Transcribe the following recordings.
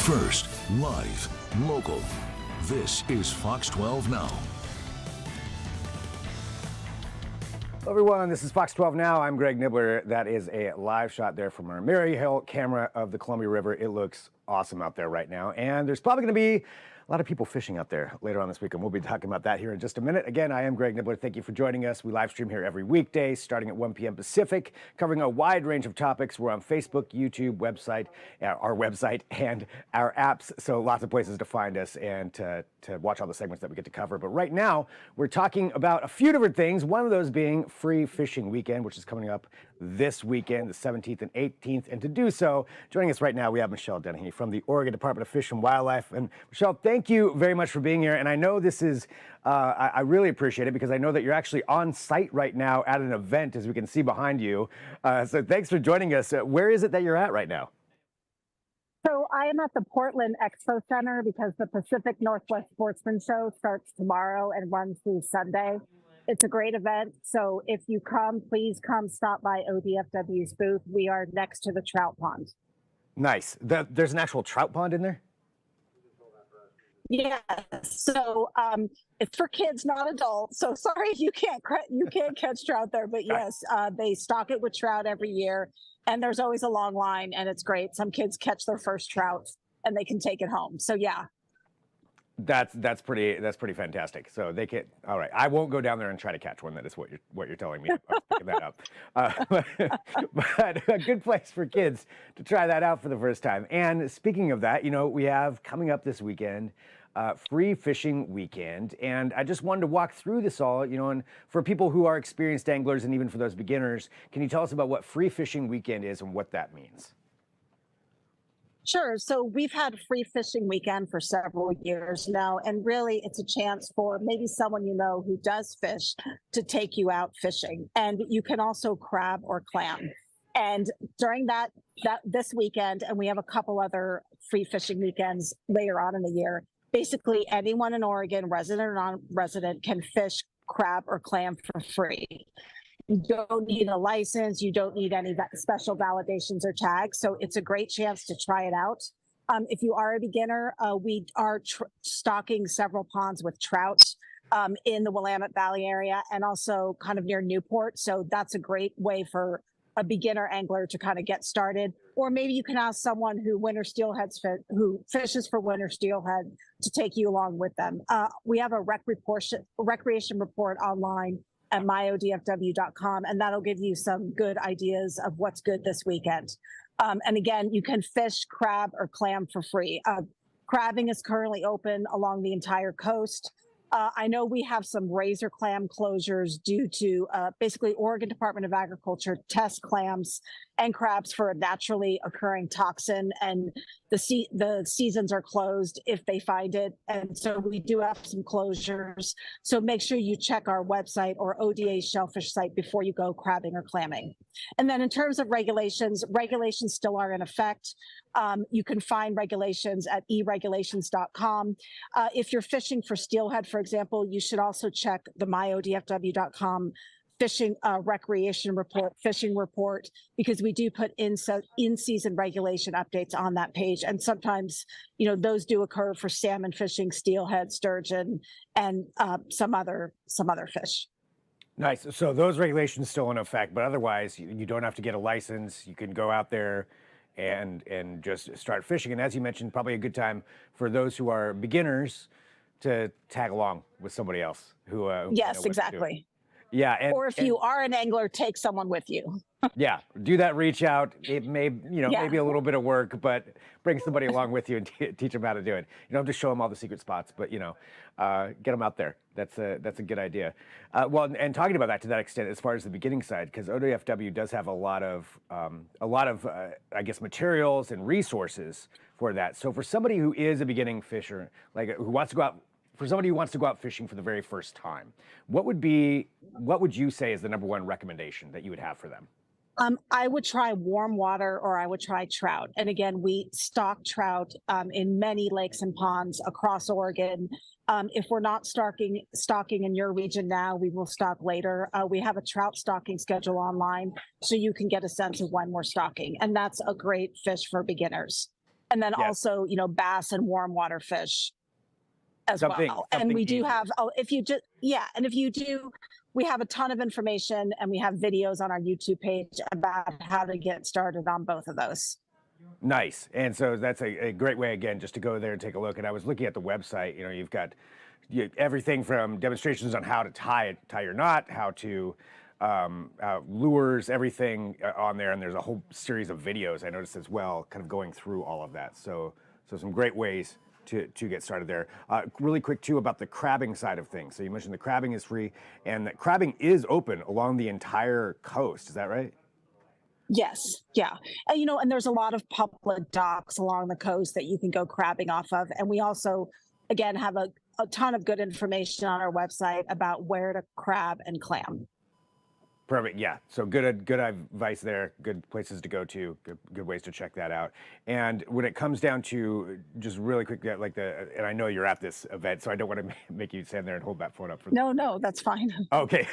First, live, local. This is Fox 12 Now. Hello everyone, this is Fox 12 Now. I'm Greg Nibbler. That is a live shot there from our Mary Hill camera of the Columbia River. It looks awesome out there right now, and there's probably going to be a lot of people fishing out there later on this weekend. We'll be talking about that here in just a minute. Again, I am Greg Nibbler. Thank you for joining us. We live stream here every weekday starting at 1 p.m. Pacific, covering a wide range of topics. We're on Facebook, YouTube, website, our website, and our apps. So lots of places to find us and to watch all the segments that we get to cover. But right now, we're talking about a few different things. One of those being Free Fishing Weekend, which is coming up this weekend, the 17th and 18th. And to do so, joining us right now, we have Michelle Dennehy from the Oregon Department of Fish and Wildlife. And Michelle, thank you very much for being here. And I know this is, I really appreciate it because I know that you're actually on site right now at an event, as we can see behind you. So thanks for joining us. Where is it that you're at right now? So I am at the Portland Expo Center because the Pacific Northwest Sportsman Show starts tomorrow and runs through Sunday. It's a great event. So if you come, please come stop by ODFW's booth. We are next to the trout pond. Nice. There's an actual trout pond in there? Yeah. So it's for kids, not adults. So sorry if you can't catch trout there, but yes, they stock it with trout every year. And there's always a long line, and it's great. Some kids catch their first trout and they can take it home. So yeah. That's pretty fantastic. So they can. All right, I won't go down there and try to catch one. That is what you're telling me. I'm picking that up. But a good place for kids to try that out for the first time. And speaking of that, we have coming up this weekend, Free Fishing Weekend, and I just wanted to walk through this all. And for people who are experienced anglers, and even for those beginners, can you tell us about what Free Fishing Weekend is and what that means? Sure. So we've had Free Fishing Weekend for several years now, and really it's a chance for maybe someone who does fish to take you out fishing. And you can also crab or clam. And during this weekend, and we have a couple other Free Fishing Weekends later on in the year, basically anyone in Oregon, resident or non-resident, can fish crab or clam for free. You don't need a license. You don't need any special validations or tags. So it's a great chance to try it out. If you are a beginner, we are stocking several ponds with trout in the Willamette Valley area and also kind of near Newport. So that's a great way for a beginner angler to kind of get started. Or maybe you can ask someone who who fishes for winter steelhead to take you along with them. We have a recreation report online at myodfw.com, and that'll give you some good ideas of what's good this weekend. And again, you can fish crab or clam for free. Crabbing is currently open along the entire coast. I know we have some razor clam closures due to basically Oregon Department of Agriculture tests clams and crabs for a naturally occurring toxin, and the seasons are closed if they find it. And so we do have some closures. So make sure you check our website or ODA's shellfish site before you go crabbing or clamming. And then in terms of regulations still are in effect. You can find regulations at eregulations.com. If you're fishing for steelhead, for example, you should also check the myodfw.com fishing recreation report, fishing report, because we do put in-season regulation updates on that page. And sometimes, those do occur for salmon fishing, steelhead, sturgeon, and some other fish. Nice. So those regulations still in effect, but otherwise you don't have to get a license. You can go out there and just start fishing. And as you mentioned, probably a good time for those who are beginners to tag along with somebody else who yes, exactly. Yeah. Or if you are an angler, take someone with you. Yeah, do that reach out. It may, maybe a little bit of work, but bring somebody along with you and teach them how to do it. You don't have to show them all the secret spots, but get them out there. That's a good idea. Well, and talking about that to that extent, as far as the beginning side, because ODFW does have a lot of I guess materials and resources for that. So for somebody who is a beginning fisher, like who wants to go out. For somebody who wants to go out fishing for the very first time, what would you say is the number one recommendation that you would have for them? I would try warm water, or I would try trout. And again, we stock trout in many lakes and ponds across Oregon. If we're not stocking in your region now, we will stock later. We have a trout stocking schedule online, so you can get a sense of when we're stocking. And that's a great fish for beginners. and then Yes. also, bass and warm water fish as well. And Something we do easier. have, and if you do, we have a ton of information and we have videos on our YouTube page about how to get started on both of those. Nice. And so that's a great way, again, just to go there and take a look. And I was looking at the website, you've got everything from demonstrations on how to tie your knot, how to lures, everything on there. And there's a whole series of videos I noticed as well, kind of going through all of that. So some great ways to get started there. Really quick too about the crabbing side of things. So you mentioned the crabbing is free and that crabbing is open along the entire coast. Is that right? Yes, yeah. And there's a lot of public docks along the coast that you can go crabbing off of. And we also, again, have a ton of good information on our website about where to crab and clam. Perfect. Yeah. So good advice there. Good places to go to. Good ways to check that out. And when it comes down to just really quick, and I know you're at this event, so I don't want to make you stand there and hold that phone up for. No, that's fine. Okay.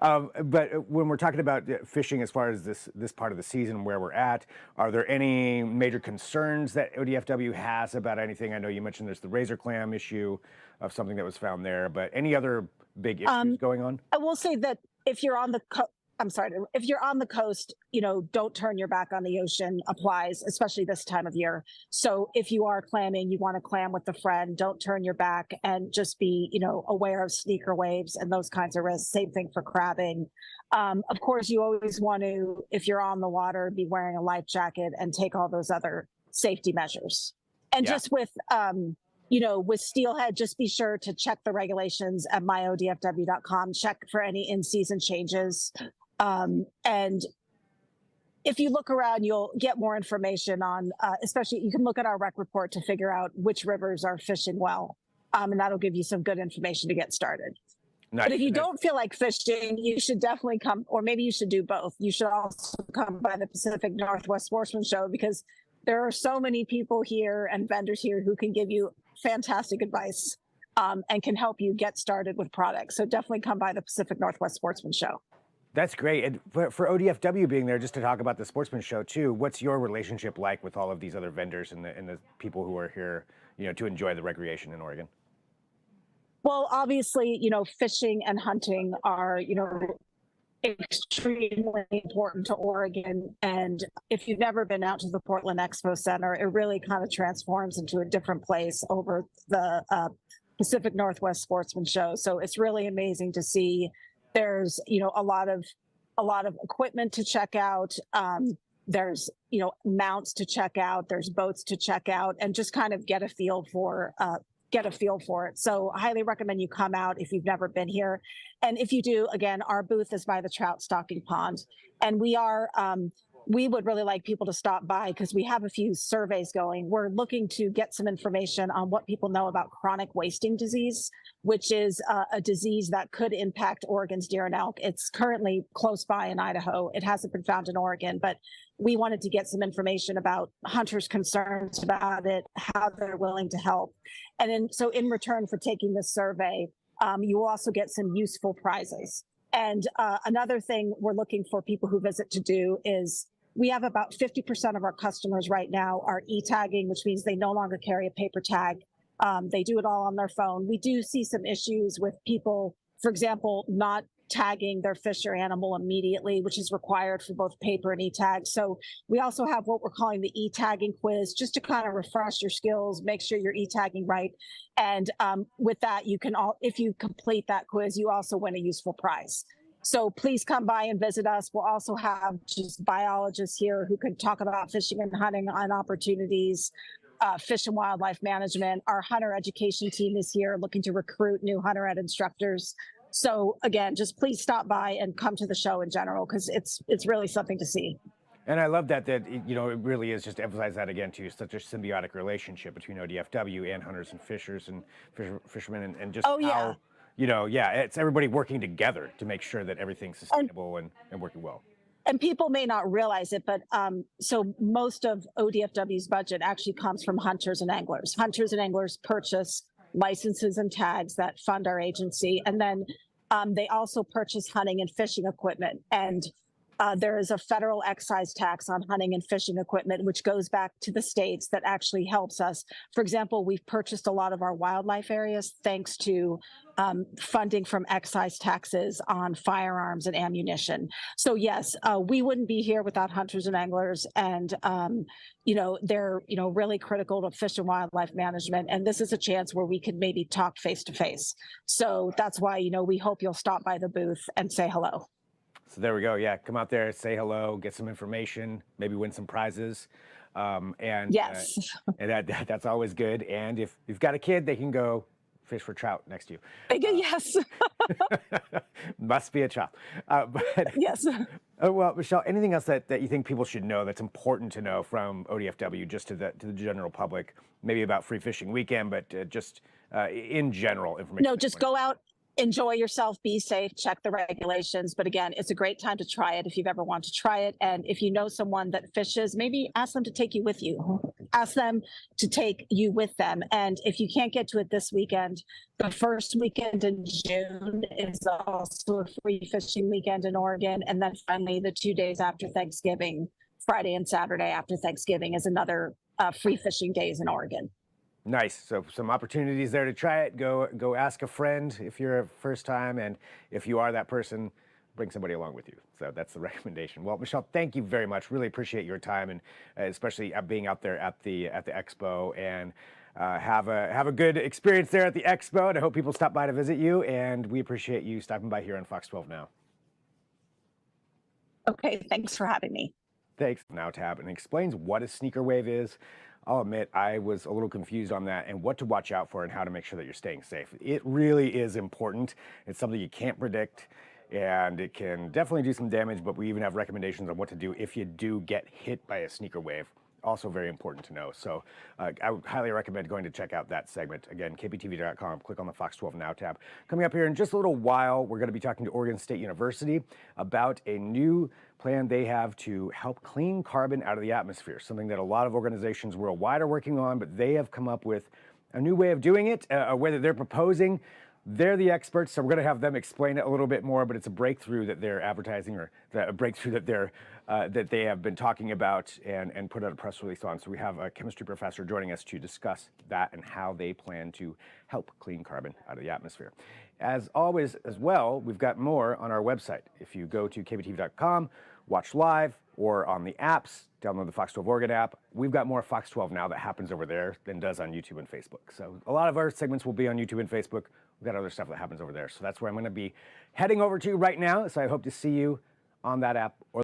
But when we're talking about fishing, as far as this part of the season where we're at, are there any major concerns that ODFW has about anything? I know you mentioned there's the razor clam issue of something that was found there, but any other big issues going on? I will say that if you're on the if you're on the coast, don't turn your back on the ocean applies, especially this time of year. So if you are clamming, you want to clam with a friend, don't turn your back and just be, aware of sneaker waves and those kinds of risks. Same thing for crabbing. Of course, you always want to, if you're on the water, be wearing a life jacket and take all those other safety measures. And just with, with steelhead, just be sure to check the regulations at myodfw.com, check for any in-season changes. And if you look around, you'll get more information on, especially you can look at our rec report to figure out which rivers are fishing well. And that'll give you some good information to get started. Nice. But if you don't feel like fishing, you should definitely come, or maybe you should do both. You should also come by the Pacific Northwest Sportsman Show because there are so many people here and vendors here who can give you fantastic advice and can help you get started with products. So definitely come by the Pacific Northwest Sportsman Show. That's great. And for ODFW being there, just to talk about the Sportsman Show too, what's your relationship like with all of these other vendors and the people who are here, to enjoy the recreation in Oregon? Well, obviously, fishing and hunting are, extremely important to Oregon. And if you've never been out to the Portland Expo Center, it really kind of transforms into a different place over the Pacific Northwest Sportsman Show. So it's really amazing to see. There's, a lot of equipment to check out. There's, mounts to check out. There's boats to check out, and just kind of get a feel for it. So I highly recommend you come out if you've never been here. And if you do, again, our booth is by the trout stocking pond. And we would really like people to stop by because we have a few surveys going. We're looking to get some information on what people know about chronic wasting disease, which is a disease that could impact Oregon's deer and elk. It's currently close by in Idaho. It hasn't been found in Oregon, but we wanted to get some information about hunters' concerns about it, how they're willing to help. And so in return for taking this survey, you will also get some useful prizes. And another thing we're looking for people who visit to do is we have about 50% of our customers right now are e-tagging, which means they no longer carry a paper tag. They do it all on their phone. We do see some issues with people, for example, not tagging their fish or animal immediately, which is required for both paper and e-tag. So we also have what we're calling the e-tagging quiz, just to kind of refresh your skills, make sure you're e-tagging right. And with that, if you complete that quiz, you also win a useful prize. So please come by and visit us. We'll also have just biologists here who can talk about fishing and hunting on opportunities, fish and wildlife management. Our hunter education team is here looking to recruit new hunter ed instructors. So again, just please stop by and come to the show in general because it's really something to see. And I love that it really is, just to emphasize that again too, such a symbiotic relationship between ODFW and hunters and fishers and fishermen and just how, it's everybody working together to make sure that everything's sustainable and working well. And people may not realize it, but so most of ODFW's budget actually comes from hunters and anglers. Hunters and anglers purchase licenses and tags that fund our agency. And then they also purchase hunting and fishing equipment. And There is a federal excise tax on hunting and fishing equipment, which goes back to the states that actually helps us. For example, we've purchased a lot of our wildlife areas thanks to funding from excise taxes on firearms and ammunition. So yes, we wouldn't be here without hunters and anglers, and they're really critical to fish and wildlife management. And this is a chance where we could maybe talk face to face. So that's why we hope you'll stop by the booth and say hello. So there we go. Yeah, come out there, say hello, get some information, maybe win some prizes. Yes. And that's always good. And if you've got a kid, they can go fish for trout next to you. Yes. Must be a child. But Yes. well, Michelle, anything else that you think people should know that's important to know from ODFW, just to the general public, maybe about Free Fishing Weekend, but just in general information? No, just go out, enjoy yourself, be safe, check the regulations. But again, it's a great time to try it if you've ever wanted to try it. And if you know someone that fishes, maybe ask them to take you with you. Ask them to take you with them. And if you can't get to it this weekend, the first weekend in June is also a free fishing weekend in Oregon. And then finally, the 2 days after Thanksgiving, Friday and Saturday after Thanksgiving, is another free fishing days in Oregon. Nice. So some opportunities there to try it. Go ask a friend if you're a first time, and if you are that person, bring somebody along with you. So that's the recommendation. Well, Michelle, thank you very much. Really appreciate your time, and especially being out there at the expo, and have a good experience there at the expo. And I hope people stop by to visit you. And we appreciate you stopping by here on Fox 12 Now. Okay, thanks for having me. Thanks. Now tab and explains what a sneaker wave is. I'll admit I was a little confused on that and what to watch out for and how to make sure that you're staying safe. It really is important. It's something you can't predict, and it can definitely do some damage, but we even have recommendations on what to do if you do get hit by a sneaker wave. Also very important to know. So I would highly recommend going to check out that segment. Again, kptv.com, click on the Fox 12 Now tab. Coming up here in just a little while, we're going to be talking to Oregon State University about a new plan they have to help clean carbon out of the atmosphere, something that a lot of organizations worldwide are working on, but they have come up with a new way of doing it, a way that they're proposing. They're the experts, so we're going to have them explain it a little bit more, but it's a breakthrough that they're advertising, or a breakthrough that they have been talking about and put out a press release on. So we have a chemistry professor joining us to discuss that and how they plan to help clean carbon out of the atmosphere. As always, as well, we've got more on our website. If you go to kptv.com, watch live, or on the apps, download the Fox 12 Oregon app. We've got more Fox 12 Now that happens over there than does on YouTube and Facebook. So a lot of our segments will be on YouTube and Facebook. We've got other stuff that happens over there. So that's where I'm going to be heading over to right now. So I hope to see you on that app or